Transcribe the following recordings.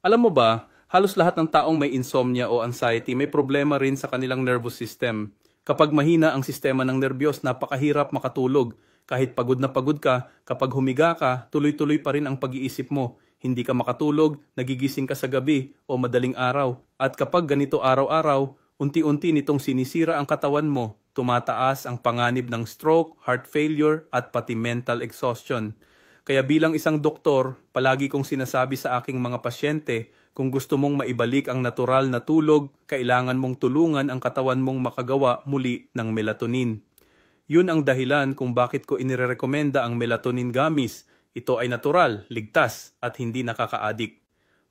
Alam mo ba, halos lahat ng taong may insomnia o anxiety may problema rin sa kanilang nervous system. Kapag mahina ang sistema ng nerbiyos, napakahirap makatulog. Kahit pagod na pagod ka, kapag humiga ka, tuloy-tuloy pa rin ang pag-iisip mo. Hindi ka makatulog, nagigising ka sa gabi o madaling araw. At kapag ganito araw-araw, unti-unti nitong sinisira ang katawan mo. Tumataas ang panganib ng stroke, heart failure at pati mental exhaustion. Kaya bilang isang doktor, palagi kong sinasabi sa aking mga pasyente, kung gusto mong maibalik ang natural na tulog, kailangan mong tulungan ang katawan mong makagawa muli ng melatonin. Yun ang dahilan kung bakit ko inirekomenda ang melatonin gummies. Ito ay natural, ligtas, at hindi nakaka-addict.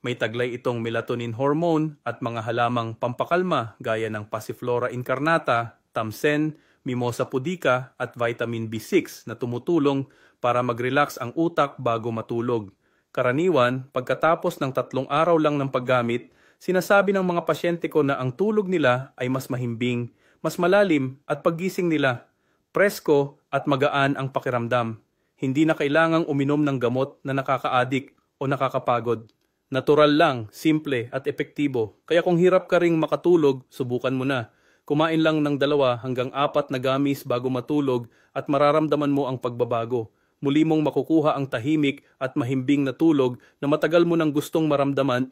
May taglay itong melatonin hormone at mga halamang pampakalma gaya ng Passiflora incarnata, Tamsen, Mimosa pudica at vitamin B6 na tumutulong para mag-relax ang utak bago matulog. Karaniwan, pagkatapos ng 3 araw lang ng paggamit, sinasabi ng mga pasyente ko na ang tulog nila ay mas mahimbing, mas malalim at paggising nila, presko at magaan ang pakiramdam. Hindi na kailangang uminom ng gamot na nakaka-addict o nakakapagod. Natural lang, simple at epektibo. Kaya kung hirap ka ring makatulog, subukan mo na. Kumain lang ng 2 hanggang 4 na gummies bago matulog at mararamdaman mo ang pagbabago. Muli mong makukuha ang tahimik at mahimbing na tulog na matagal mo nang gustong maramdaman